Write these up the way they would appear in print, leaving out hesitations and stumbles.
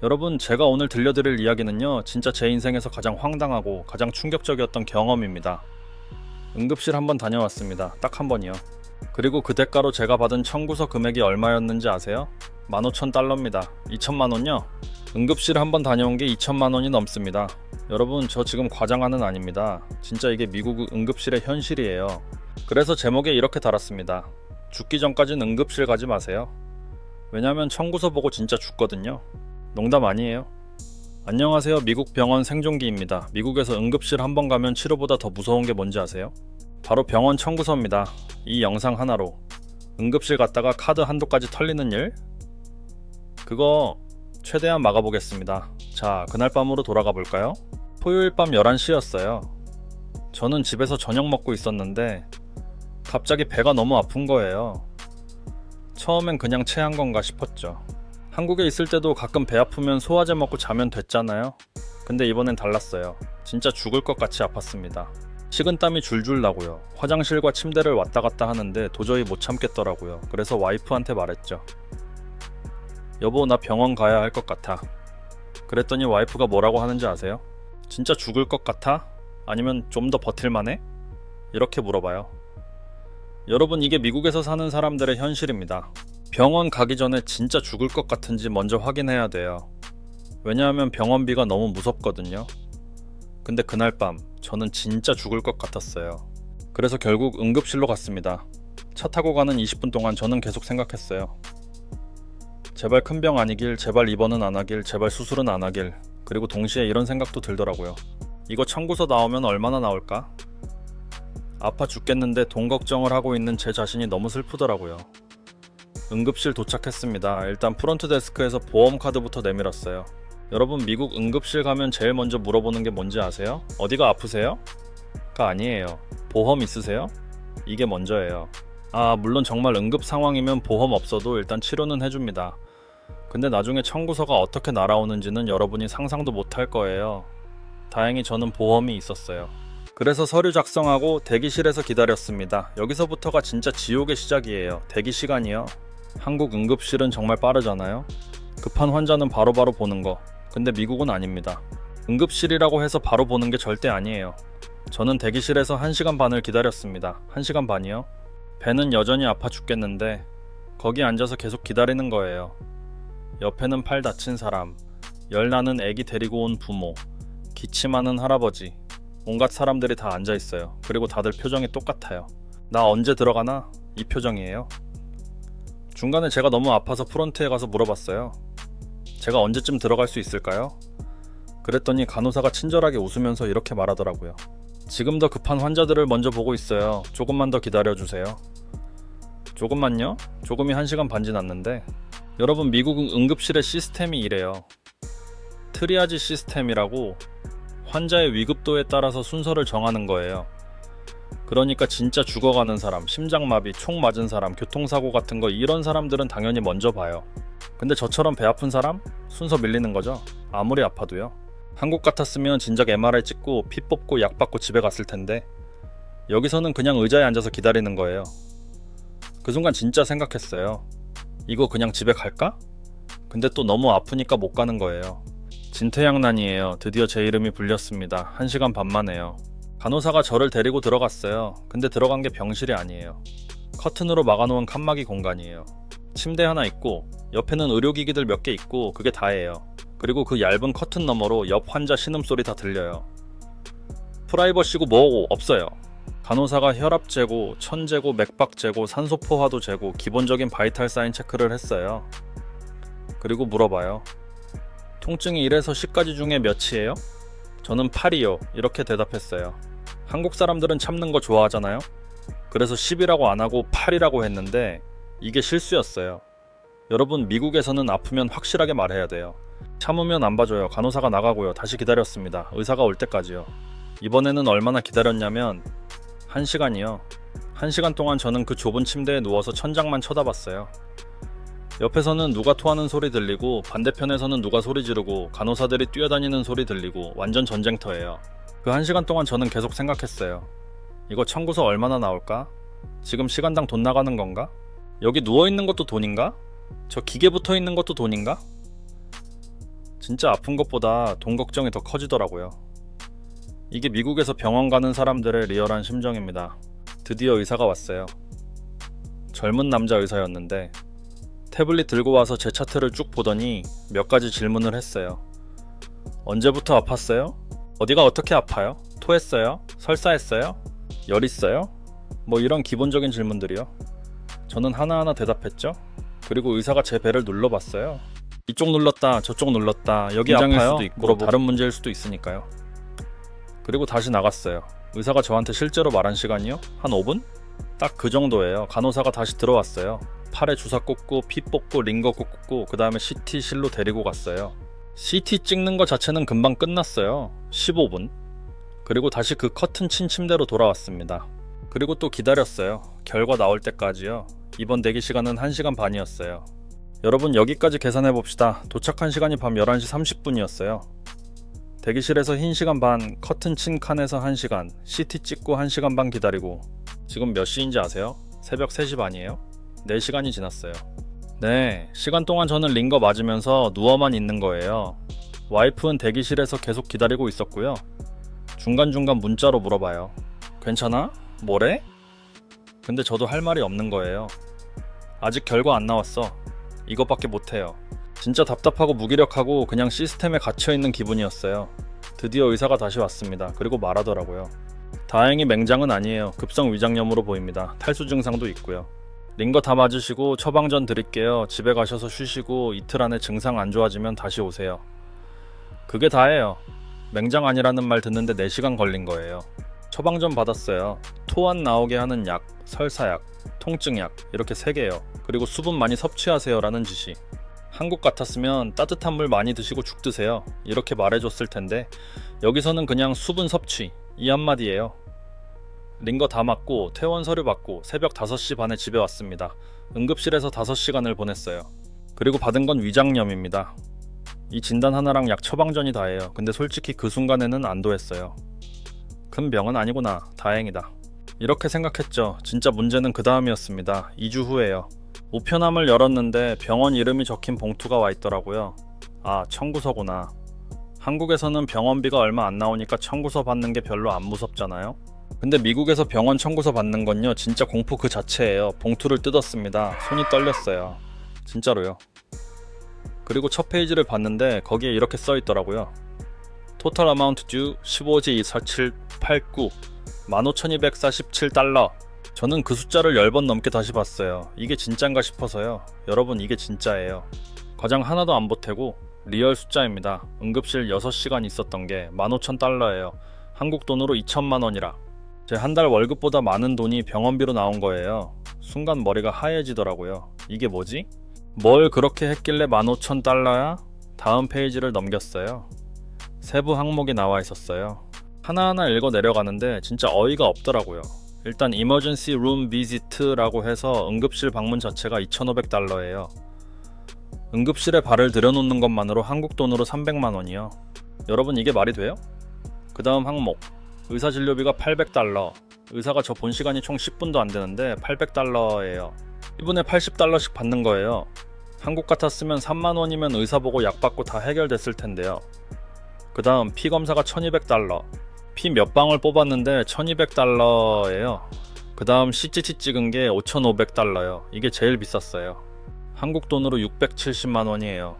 여러분, 제가 오늘 들려드릴 이야기는요, 진짜 제 인생에서 가장 황당하고 가장 충격적이었던 경험입니다. 응급실 한번 다녀왔습니다. 딱 한 번이요. 그리고 그 대가로 제가 받은 청구서 금액이 얼마였는지 아세요? 15,000달러입니다. 2천만원요? 응급실 한번 다녀온 게 2천만원이 넘습니다. 여러분, 저 지금 과장하는 아닙니다. 진짜 이게 미국 응급실의 현실이에요. 그래서 제목에 이렇게 달았습니다. 죽기 전까진 응급실 가지 마세요. 왜냐면 청구서 보고 진짜 죽거든요. 농담 아니에요. 안녕하세요. 미국 병원 생존기입니다. 미국에서 응급실 한번 가면 치료보다 더 무서운 게 뭔지 아세요? 바로 병원 청구서입니다. 이 영상 하나로 응급실 갔다가 카드 한도까지 털리는 일? 그거 최대한 막아보겠습니다. 자, 그날 밤으로 돌아가 볼까요? 토요일 밤 11시였어요. 저는 집에서 저녁 먹고 있었는데 갑자기 배가 너무 아픈 거예요. 처음엔 그냥 체한 건가 싶었죠. 한국에 있을 때도 가끔 배 아프면 소화제 먹고 자면 됐잖아요. 근데 이번엔 달랐어요. 진짜 죽을 것 같이 아팠습니다. 식은땀이 줄줄 나고요. 화장실과 침대를 왔다 갔다 하는데 도저히 못 참겠더라고요. 그래서 와이프한테 말했죠. 여보, 나 병원 가야 할 것 같아. 그랬더니 와이프가 뭐라고 하는지 아세요? 진짜 죽을 것 같아? 아니면 좀 더 버틸만해? 이렇게 물어봐요. 여러분, 이게 미국에서 사는 사람들의 현실입니다. 병원 가기 전에 진짜 죽을 것 같은지 먼저 확인해야 돼요. 왜냐하면 병원비가 너무 무섭거든요. 근데 그날 밤 저는 진짜 죽을 것 같았어요. 그래서 결국 응급실로 갔습니다. 차 타고 가는 20분 동안 저는 계속 생각했어요. 제발 큰 병 아니길, 제발 입원은 안 하길, 제발 수술은 안 하길. 그리고 동시에 이런 생각도 들더라고요. 이거 청구서 나오면 얼마나 나올까? 아파 죽겠는데 돈 걱정을 하고 있는 제 자신이 너무 슬프더라고요. 응급실 도착했습니다. 일단 프론트 데스크에서 보험카드부터 내밀었어요. 여러분, 미국 응급실 가면 제일 먼저 물어보는 게 뭔지 아세요? 어디가 아프세요? 가 아니에요. 보험 있으세요? 이게 먼저예요. 물론 정말 응급 상황이면 보험 없어도 일단 치료는 해줍니다. 근데 나중에 청구서가 어떻게 날아오는지는 여러분이 상상도 못할 거예요. 다행히 저는 보험이 있었어요. 그래서 서류 작성하고 대기실에서 기다렸습니다. 여기서부터가 진짜 지옥의 시작이에요. 대기 시간이요. 한국 응급실은 정말 빠르잖아요. 급한 환자는 바로바로 보는 거. 근데 미국은 아닙니다. 응급실이라고 해서 바로 보는 게 절대 아니에요. 저는 대기실에서 1시간 반을 기다렸습니다. 1시간 반이요? 배는 여전히 아파 죽겠는데 거기 앉아서 계속 기다리는 거예요. 옆에는 팔 다친 사람, 열 나는 애기 데리고 온 부모, 기침하는 할아버지, 온갖 사람들이 다 앉아있어요. 그리고 다들 표정이 똑같아요. 나 언제 들어가나? 이 표정이에요. 중간에 제가 너무 아파서 프론트에 가서 물어봤어요. 제가 언제쯤 들어갈 수 있을까요? 그랬더니 간호사가 친절하게 웃으면서 이렇게 말하더라고요. 지금 더 급한 환자들을 먼저 보고 있어요. 조금만 더 기다려주세요. 조금만요? 조금이 1시간 반 지났는데. 여러분, 미국 응급실의 시스템이 이래요. 트리아지 시스템이라고 환자의 위급도에 따라서 순서를 정하는 거예요. 그러니까 진짜 죽어가는 사람, 심장마비, 총 맞은 사람, 교통사고 같은 거 이런 사람들은 당연히 먼저 봐요. 근데 저처럼 배 아픈 사람? 순서 밀리는 거죠. 아무리 아파도요. 한국 같았으면 진작 MRI 찍고 피 뽑고 약 받고 집에 갔을 텐데 여기서는 그냥 의자에 앉아서 기다리는 거예요. 그 순간 진짜 생각했어요. 이거 그냥 집에 갈까? 근데 또 너무 아프니까 못 가는 거예요. 진퇴양난이에요. 드디어 제 이름이 불렸습니다. 1시간 반 만에요. 간호사가 저를 데리고 들어갔어요. 근데 들어간 게 병실이 아니에요. 커튼으로 막아놓은 칸막이 공간이에요. 침대 하나 있고 옆에는 의료기기들 몇 개 있고 그게 다예요. 그리고 그 얇은 커튼 너머로 옆 환자 신음소리 다 들려요. 프라이버시고 뭐고 없어요. 간호사가 혈압 재고, 천 재고, 맥박 재고, 산소포화도 재고 기본적인 바이탈 사인 체크를 했어요. 그리고 물어봐요. 통증이 1에서 10까지 중에 몇이에요? 저는 8이요. 이렇게 대답했어요. 한국 사람들은 참는 거 좋아하잖아요. 그래서 10이라고 안 하고 8이라고 했는데 이게 실수였어요. 여러분, 미국에서는 아프면 확실하게 말해야 돼요. 참으면 안 봐줘요. 간호사가 나가고요. 다시 기다렸습니다. 의사가 올 때까지요. 이번에는 얼마나 기다렸냐면 1시간이요. 1시간 동안 저는 그 좁은 침대에 누워서 천장만 쳐다봤어요. 옆에서는 누가 토하는 소리 들리고 반대편에서는 누가 소리 지르고 간호사들이 뛰어다니는 소리 들리고 완전 전쟁터예요. 그 1시간 동안 저는 계속 생각했어요. 이거 청구서 얼마나 나올까? 지금 시간당 돈 나가는 건가? 여기 누워있는 것도 돈인가? 저 기계 붙어있는 것도 돈인가? 진짜 아픈 것보다 돈 걱정이 더 커지더라고요. 이게 미국에서 병원 가는 사람들의 리얼한 심정입니다. 드디어 의사가 왔어요. 젊은 남자 의사였는데 태블릿 들고 와서 제 차트를 쭉 보더니 몇 가지 질문을 했어요. 언제부터 아팠어요? 어디가 어떻게 아파요? 토했어요? 설사했어요? 열 있어요? 뭐 이런 기본적인 질문들이요. 저는 하나하나 대답했죠. 그리고 의사가 제 배를 눌러봤어요. 이쪽 눌렀다 저쪽 눌렀다 여기 아파요? 수도 있고 뭐 다른 문제일 수도 있으니까요. 그리고 다시 나갔어요. 의사가 저한테 실제로 말한 시간이요? 한 5분? 딱 그 정도예요. 간호사가 다시 들어왔어요. 팔에 주사 꽂고 피 뽑고 링거 꽂고 그 다음에 CT실로 데리고 갔어요. CT 찍는 거 자체는 금방 끝났어요. 15분. 그리고 다시 그 커튼 친 침대로 돌아왔습니다. 그리고 또 기다렸어요. 결과 나올 때까지요. 입원 대기 시간은 1시간 반이었어요. 여러분 여기까지 계산해봅시다. 도착한 시간이 밤 11시 30분이었어요. 대기실에서 흰 시간 반, 커튼 친 칸에서 1시간, CT 찍고 1시간 반 기다리고 지금 몇 시인지 아세요? 새벽 3시 반이에요? 4시간이 지났어요. 네, 시간 동안 저는 링거 맞으면서 누워만 있는 거예요. 와이프는 대기실에서 계속 기다리고 있었고요. 중간중간 문자로 물어봐요. 괜찮아? 뭐래? 근데 저도 할 말이 없는 거예요. 아직 결과 안 나왔어. 이것밖에 못해요. 진짜 답답하고 무기력하고 그냥 시스템에 갇혀있는 기분이었어요. 드디어 의사가 다시 왔습니다. 그리고 말하더라고요. 다행히 맹장은 아니에요. 급성 위장염으로 보입니다. 탈수 증상도 있고요. 링거 다 맞으시고 처방전 드릴게요. 집에 가셔서 쉬시고 이틀 안에 증상 안 좋아지면 다시 오세요. 그게 다예요. 맹장 아니라는 말 듣는데 4시간 걸린 거예요. 처방전 받았어요. 토 안 나오게 하는 약, 설사약, 통증약 이렇게 3개요. 그리고 수분 많이 섭취하세요 라는 지시. 한국 같았으면 따뜻한 물 많이 드시고 죽 드세요 이렇게 말해줬을 텐데 여기서는 그냥 수분 섭취 이 한마디예요. 링거 다 맞고 퇴원 서류 받고 새벽 5시 반에 집에 왔습니다. 응급실에서 5시간을 보냈어요. 그리고 받은 건 위장염입니다. 이 진단 하나랑 약 처방전이 다예요. 근데 솔직히 그 순간에는 안도했어요. 큰 병은 아니구나. 다행이다. 이렇게 생각했죠. 진짜 문제는 그 다음이었습니다. 2주 후에요. 우편함을 열었는데 병원 이름이 적힌 봉투가 와 있더라고요. 아, 청구서구나. 한국에서는 병원비가 얼마 안 나오니까 청구서 받는 게 별로 안 무섭잖아요. 근데 미국에서 병원 청구서 받는 건요 진짜 공포 그 자체예요. 봉투를 뜯었습니다. 손이 떨렸어요. 진짜로요. 그리고 첫 페이지를 봤는데 거기에 이렇게 써 있더라고요. Total amount due 15지 24789 15,247달러. 저는 그 숫자를 10번 넘게 다시 봤어요. 이게 진짠가 싶어서요. 여러분 이게 진짜예요. 과장 하나도 안 보태고 리얼 숫자입니다. 응급실 6시간 있었던 게 15,000달러예요. 한국 돈으로 2천만 원이라. 제 한 달 월급보다 많은 돈이 병원비로 나온 거예요. 순간 머리가 하얘지더라고요. 이게 뭐지? 뭘 그렇게 했길래 15,000달러야? 다음 페이지를 넘겼어요. 세부 항목이 나와 있었어요. 하나하나 읽어 내려가는데 진짜 어이가 없더라고요. 일단 Emergency Room Visit라고 해서 응급실 방문 자체가 2,500달러예요. 응급실에 발을 들여놓는 것만으로 한국 돈으로 300만 원이요. 여러분 이게 말이 돼요? 그 다음 항목 의사 진료비가 800달러. 의사가 저 본 시간이 총 10분도 안 되는데 800달러예요. 1분에 80달러씩 받는 거예요. 한국 같았으면 3만 원이면 의사 보고 약 받고 다 해결됐을 텐데요. 그 다음 피 검사가 1200달러. 피 몇 방울 뽑았는데 1200달러예요. 그 다음 CT 찍은 게 5500달러요. 이게 제일 비쌌어요. 한국 돈으로 670만 원이에요.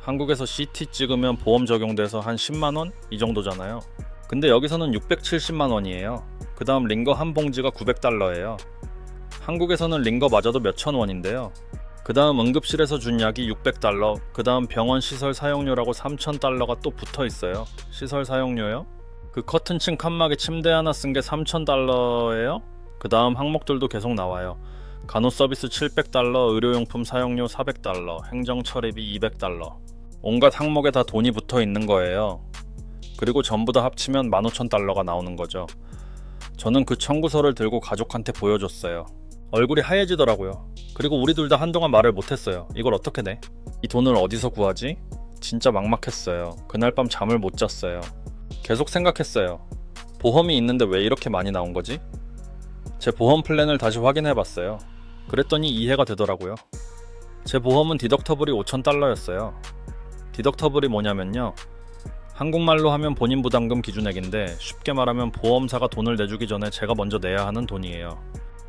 한국에서 CT 찍으면 보험 적용돼서 한 10만 원? 이 정도잖아요. 근데 여기서는 670만 원이에요. 그 다음 링거 한 봉지가 900달러예요. 한국에서는 링거 맞아도 몇천 원인데요. 그 다음 응급실에서 준 약이 600달러. 그 다음 병원 시설 사용료라고 3000달러가 또 붙어 있어요. 시설 사용료요? 그 커튼층 칸막이 침대 하나 쓴 게 3000달러예요? 그 다음 항목들도 계속 나와요. 간호서비스 700달러, 의료용품 사용료 400달러, 행정처리비 200달러. 온갖 항목에 다 돈이 붙어 있는 거예요. 그리고 전부 다 합치면 15,000달러가 나오는 거죠. 저는 그 청구서를 들고 가족한테 보여줬어요. 얼굴이 하얘지더라고요. 그리고 우리 둘 다 한동안 말을 못했어요. 이걸 어떻게 내? 이 돈을 어디서 구하지? 진짜 막막했어요. 그날 밤 잠을 못 잤어요. 계속 생각했어요. 보험이 있는데 왜 이렇게 많이 나온 거지? 제 보험 플랜을 다시 확인해봤어요. 그랬더니 이해가 되더라고요. 제 보험은 디덕터블이 5,000달러였어요. 디덕터블이 뭐냐면요. 한국말로 하면 본인 부담금 기준액인데 쉽게 말하면 보험사가 돈을 내주기 전에 제가 먼저 내야 하는 돈이에요.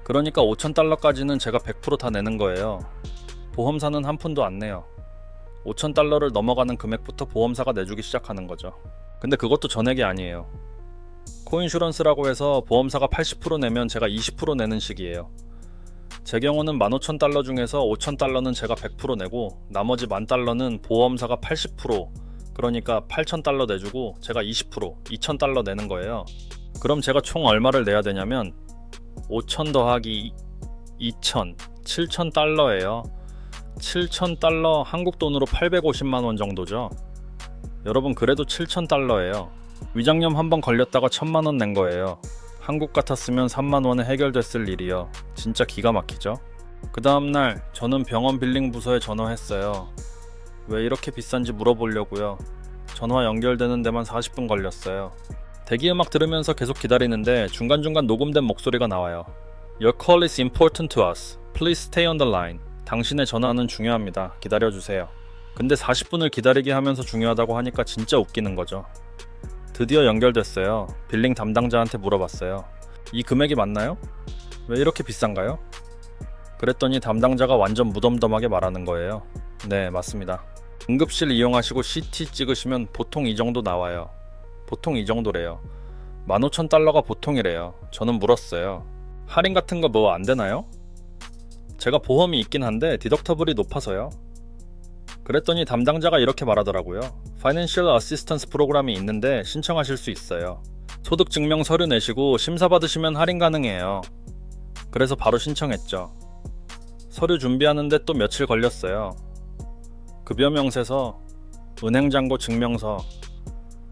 그러니까 5,000달러까지는 제가 100% 다 내는 거예요. 보험사는 한 푼도 안 내요. 5,000달러를 넘어가는 금액부터 보험사가 내주기 시작하는 거죠. 근데 그것도 전액이 아니에요. 코인슈런스라고 해서 보험사가 80% 내면 제가 20% 내는 식이에요. 제 경우는 15,000달러 중에서 5,000달러는 제가 100% 내고 나머지 10,000달러는 보험사가 80%, 그러니까 8,000달러 내주고 제가 20%, 2,000달러 내는 거예요. 그럼 제가 총 얼마를 내야 되냐면 5,000 더하기 2,000, 7,000달러예요. 7,000달러 한국 돈으로 850만 원 정도죠. 여러분 그래도 7,000달러예요. 위장염 한번 걸렸다가 1,000만 원 낸 거예요. 한국 같았으면 3만 원에 해결됐을 일이요. 진짜 기가 막히죠? 그 다음날 저는 병원 빌링 부서에 전화했어요. 왜 이렇게 비싼지 물어보려고요. 전화 연결되는 데만 40분 걸렸어요. 대기음악 들으면서 계속 기다리는데 중간중간 녹음된 목소리가 나와요. Your call is important to us. Please stay on the line. 당신의 전화는 중요합니다. 기다려주세요. 근데 40분을 기다리게 하면서 중요하다고 하니까 진짜 웃기는 거죠. 드디어 연결됐어요. 빌링 담당자한테 물어봤어요. 이 금액이 맞나요? 왜 이렇게 비싼가요? 그랬더니 담당자가 완전 무덤덤하게 말하는 거예요. 네, 맞습니다. 응급실 이용하시고 CT 찍으시면 보통 이 정도 나와요. 보통 이 정도래요. 15,000달러가 보통이래요. 저는 물었어요. 할인 같은 거 뭐 안 되나요? 제가 보험이 있긴 한데 디덕터블이 높아서요. 그랬더니 담당자가 이렇게 말하더라고요. Financial Assistance 프로그램이 있는데 신청하실 수 있어요. 소득 증명 서류 내시고 심사 받으시면 할인 가능해요. 그래서 바로 신청했죠. 서류 준비하는데 또 며칠 걸렸어요. 급여 명세서, 은행 잔고 증명서,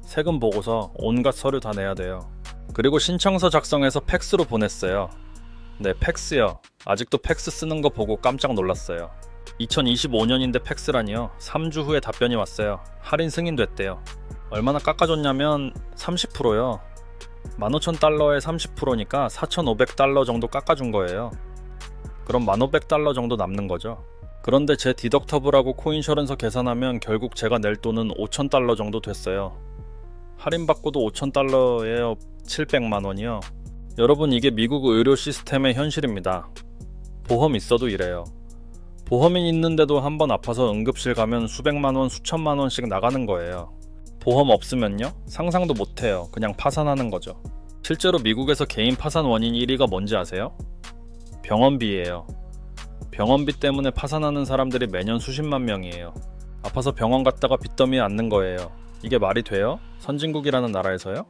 세금 보고서, 온갖 서류 다 내야 돼요. 그리고 신청서 작성해서 팩스로 보냈어요. 네, 팩스요. 아직도 팩스 쓰는 거 보고 깜짝 놀랐어요. 2025년인데 팩스라니요. 3주 후에 답변이 왔어요. 할인 승인됐대요. 얼마나 깎아줬냐면 30%요. 15,000달러에 30%니까 4,500달러 정도 깎아준 거예요. 그럼 1,500달러 정도 남는 거죠. 그런데 제 디덕터블하고 코인셔런서 계산하면 결국 제가 낼 돈은 5,000달러 정도 됐어요. 할인받고도 5,000달러예요. 700만 원이요. 여러분 이게 미국 의료 시스템의 현실입니다. 보험 있어도 이래요. 보험이 있는데도 한번 아파서 응급실 가면 수백만 원, 수천만 원씩 나가는 거예요. 보험 없으면요? 상상도 못해요. 그냥 파산하는 거죠. 실제로 미국에서 개인 파산 원인 1위가 뭔지 아세요? 병원비예요. 병원비 때문에 파산하는 사람들이 매년 수십만 명이에요. 아파서 병원 갔다가 빚더미에 앉는 거예요. 이게 말이 돼요? 선진국이라는 나라에서요?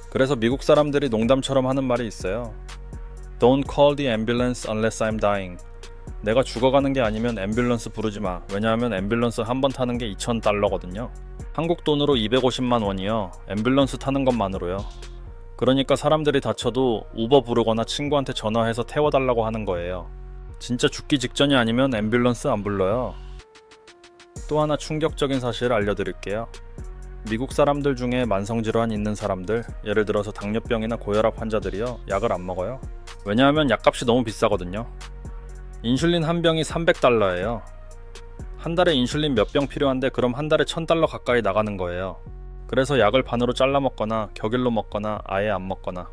그래서 미국 사람들이 농담처럼 하는 말이 있어요. Don't call the ambulance unless I'm dying. 내가 죽어가는 게 아니면 앰뷸런스 부르지 마. 왜냐하면 앰뷸런스 한 번 타는 게 2,000달러거든요. 한국 돈으로 250만 원이요. 앰뷸런스 타는 것만으로요. 그러니까 사람들이 다쳐도 우버 부르거나 친구한테 전화해서 태워달라고 하는 거예요. 진짜 죽기 직전이 아니면 앰뷸런스 안 불러요. 또 하나 충격적인 사실을 알려드릴게요. 미국 사람들 중에 만성질환 있는 사람들, 예를 들어서 당뇨병이나 고혈압 환자들이요, 약을 안 먹어요. 왜냐하면 약값이 너무 비싸거든요. 인슐린 한 병이 300달러예요. 한 달에 인슐린 몇 병 필요한데 그럼 한 달에 1,000달러 가까이 나가는 거예요. 그래서 약을 반으로 잘라 먹거나 격일로 먹거나 아예 안 먹거나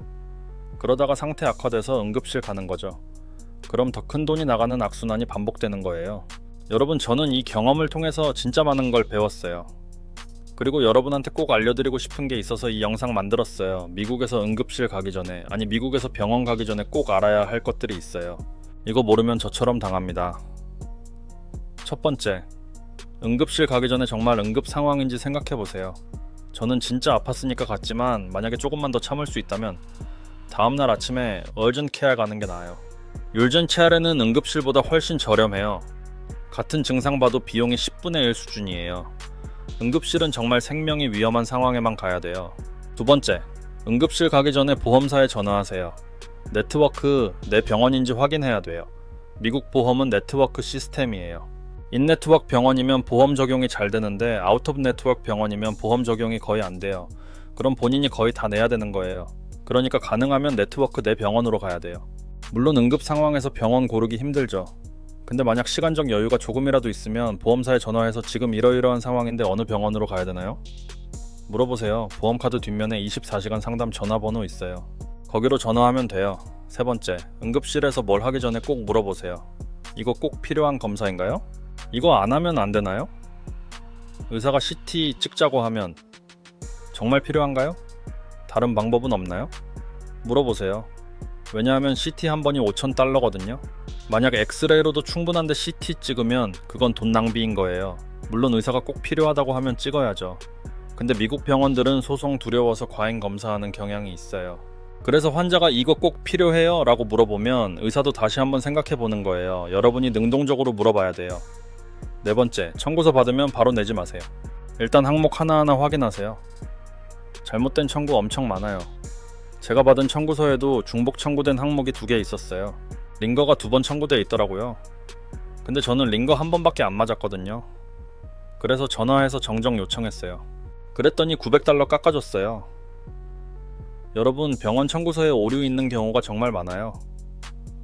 그러다가 상태 악화돼서 응급실 가는 거죠. 그럼 더 큰 돈이 나가는 악순환이 반복되는 거예요. 여러분 저는 이 경험을 통해서 진짜 많은 걸 배웠어요. 그리고 여러분한테 꼭 알려드리고 싶은 게 있어서 이 영상 만들었어요. 미국에서 응급실 가기 전에, 아니 미국에서 병원 가기 전에 꼭 알아야 할 것들이 있어요. 이거 모르면 저처럼 당합니다. 첫 번째, 응급실 가기 전에 정말 응급 상황인지 생각해보세요. 저는 진짜 아팠으니까 갔지만 만약에 조금만 더 참을 수 있다면 다음날 아침에 urgent care 가는 게 나아요. urgent care는 응급실보다 훨씬 저렴해요. 같은 증상 봐도 비용이 10분의 1 수준이에요. 응급실은 정말 생명이 위험한 상황에만 가야 돼요. 두 번째, 응급실 가기 전에 보험사에 전화하세요. 네트워크, 내 병원인지 확인해야 돼요. 미국 보험은 네트워크 시스템이에요. 인네트워크 병원이면 보험 적용이 잘 되는데 아웃 오브 네트워크 병원이면 보험 적용이 거의 안 돼요. 그럼 본인이 거의 다 내야 되는 거예요. 그러니까 가능하면 네트워크 내 병원으로 가야 돼요. 물론 응급 상황에서 병원 고르기 힘들죠. 근데 만약 시간적 여유가 조금이라도 있으면 보험사에 전화해서 지금 이러이러한 상황인데 어느 병원으로 가야 되나요? 물어보세요. 보험카드 뒷면에 24시간 상담 전화번호 있어요. 거기로 전화하면 돼요. 세 번째, 응급실에서 뭘 하기 전에 꼭 물어보세요. 이거 꼭 필요한 검사인가요? 이거 안 하면 안 되나요? 의사가 CT 찍자고 하면 정말 필요한가요? 다른 방법은 없나요? 물어보세요. 왜냐하면 CT 한 번이 $5,000거든요. 만약 엑스레이로도 충분한데 CT 찍으면 그건 돈 낭비인 거예요. 물론 의사가 꼭 필요하다고 하면 찍어야죠. 근데 미국 병원들은 소송 두려워서 과잉 검사하는 경향이 있어요. 그래서 환자가 이거 꼭 필요해요? 라고 물어보면 의사도 다시 한번 생각해 보는 거예요. 여러분이 능동적으로 물어봐야 돼요. 네 번째, 청구서 받으면 바로 내지 마세요. 일단 항목 하나하나 확인하세요. 잘못된 청구 엄청 많아요. 제가 받은 청구서에도 중복 청구된 항목이 2개 있었어요. 링거가 2번 청구돼 있더라고요. 근데 저는 링거 1번밖에 안 맞았거든요. 그래서 전화해서 정정 요청했어요. 그랬더니 $900 깎아줬어요. 여러분, 병원 청구서에 오류 있는 경우가 정말 많아요.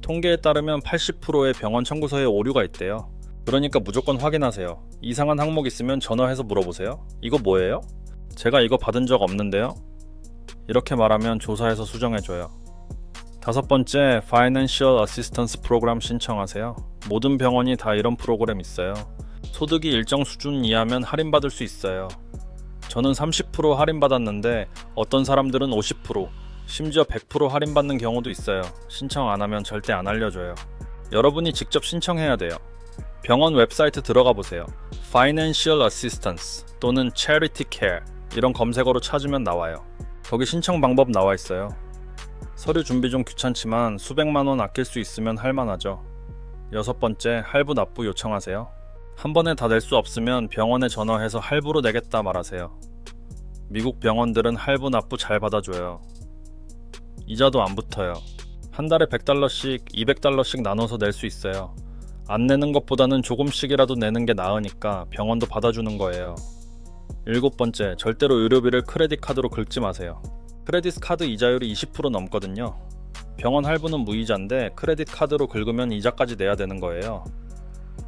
통계에 따르면 80%의 병원 청구서에 오류가 있대요. 그러니까 무조건 확인하세요. 이상한 항목 있으면 전화해서 물어보세요. 이거 뭐예요? 제가 이거 받은 적 없는데요? 이렇게 말하면 조사해서 수정해줘요. 5번째, Financial Assistance 프로그램 신청하세요. 모든 병원이 다 이런 프로그램 있어요. 소득이 일정 수준 이하면 할인받을 수 있어요. 저는 30% 할인받았는데 어떤 사람들은 50%, 심지어 100% 할인받는 경우도 있어요. 신청 안 하면 절대 안 알려줘요. 여러분이 직접 신청해야 돼요. 병원 웹사이트 들어가 보세요. Financial Assistance 또는 Charity Care 이런 검색어로 찾으면 나와요. 거기 신청 방법 나와 있어요. 서류 준비 좀 귀찮지만 수백만 원 아낄 수 있으면 할만하죠. 6번째, 할부 납부 요청하세요. 한 번에 다 낼 수 없으면 병원에 전화해서 할부로 내겠다 말하세요. 미국 병원들은 할부 납부 잘 받아줘요. 이자도 안 붙어요. 한 달에 $100씩, $200씩 나눠서 낼 수 있어요. 안 내는 것보다는 조금씩이라도 내는 게 나으니까 병원도 받아주는 거예요. 7번째, 절대로 의료비를 크레딧 카드로 긁지 마세요. 크레딧 카드 이자율이 20% 넘거든요. 병원 할부는 무이자인데 크레딧 카드로 긁으면 이자까지 내야 되는 거예요.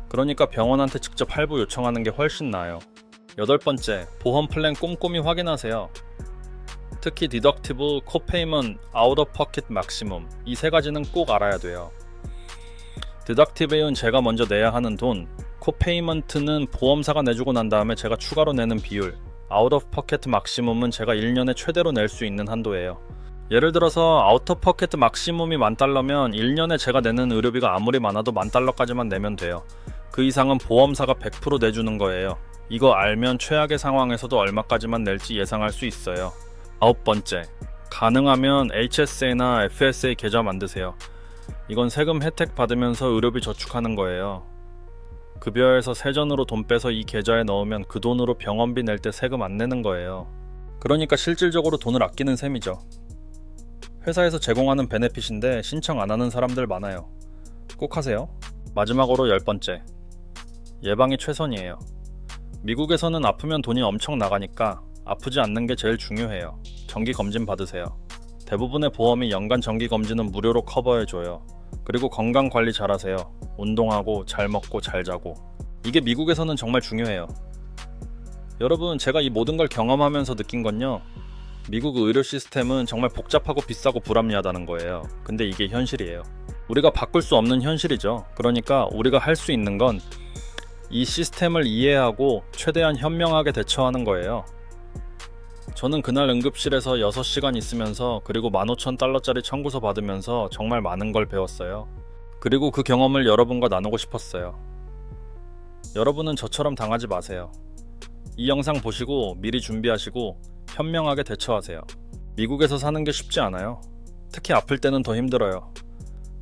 그러니까 병원한테 직접 할부 요청하는 게 훨씬 나아요. 8번째, 보험 플랜 꼼꼼히 확인하세요. 특히 디덕티블, 코페이먼트, 아웃 오브 포켓 맥시멈 이 3가지는 꼭 알아야 돼요. 디덕티블은 제가 먼저 내야 하는 돈, 코페이먼트는 보험사가 내주고 난 다음에 제가 추가로 내는 비율, 아웃 오브 포켓 맥시멈은 제가 1년에 최대로 낼 수 있는 한도예요. 예를 들어서 아웃 오브 포켓 맥시멈이 $10,000면 1년에 제가 내는 의료비가 아무리 많아도 $10,000까지만 내면 돼요. 그 이상은 보험사가 100% 내주는 거예요. 이거 알면 최악의 상황에서도 얼마까지만 낼지 예상할 수 있어요. 9번째, 가능하면 HSA나 FSA 계좌 만드세요. 이건 세금 혜택 받으면서 의료비 저축하는 거예요. 급여에서 세전으로 돈 빼서 이 계좌에 넣으면 그 돈으로 병원비 낼 때 세금 안 내는 거예요. 그러니까 실질적으로 돈을 아끼는 셈이죠. 회사에서 제공하는 베네핏인데 신청 안 하는 사람들 많아요. 꼭 하세요. 마지막으로 10번째, 예방이 최선이에요. 미국에서는 아프면 돈이 엄청 나가니까 아프지 않는 게 제일 중요해요. 정기검진 받으세요. 대부분의 보험이 연간 정기검진은 무료로 커버해줘요. 그리고 건강관리 잘하세요. 운동하고 잘 먹고 잘 자고. 이게 미국에서는 정말 중요해요. 여러분, 제가 이 모든 걸 경험하면서 느낀 건요, 미국 의료 시스템은 정말 복잡하고 비싸고 불합리하다는 거예요. 근데 이게 현실이에요. 우리가 바꿀 수 없는 현실이죠. 그러니까 우리가 할 수 있는 건 이 시스템을 이해하고 최대한 현명하게 대처하는 거예요. 저는 그날 응급실에서 6시간 있으면서 그리고 $15,000짜리 청구서 받으면서 정말 많은 걸 배웠어요. 그리고 그 경험을 여러분과 나누고 싶었어요. 여러분은 저처럼 당하지 마세요. 이 영상 보시고 미리 준비하시고 현명하게 대처하세요. 미국에서 사는 게 쉽지 않아요. 특히 아플 때는 더 힘들어요.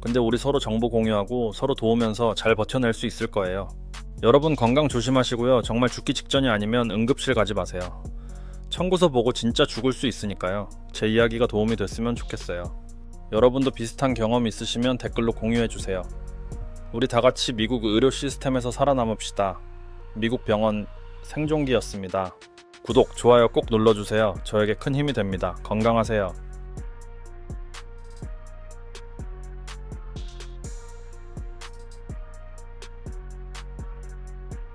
근데 우리 서로 정보 공유하고 서로 도우면서 잘 버텨낼 수 있을 거예요. 여러분 건강 조심하시고요. 정말 죽기 직전이 아니면 응급실 가지 마세요. 청구서 보고 진짜 죽을 수 있으니까요. 제 이야기가 도움이 됐으면 좋겠어요. 여러분도 비슷한 경험 있으시면 댓글로 공유해주세요. 우리 다같이 미국 의료 시스템에서 살아남읍시다. 미국 병원 생존기였습니다. 구독, 좋아요 꼭 눌러주세요. 저에게 큰 힘이 됩니다. 건강하세요.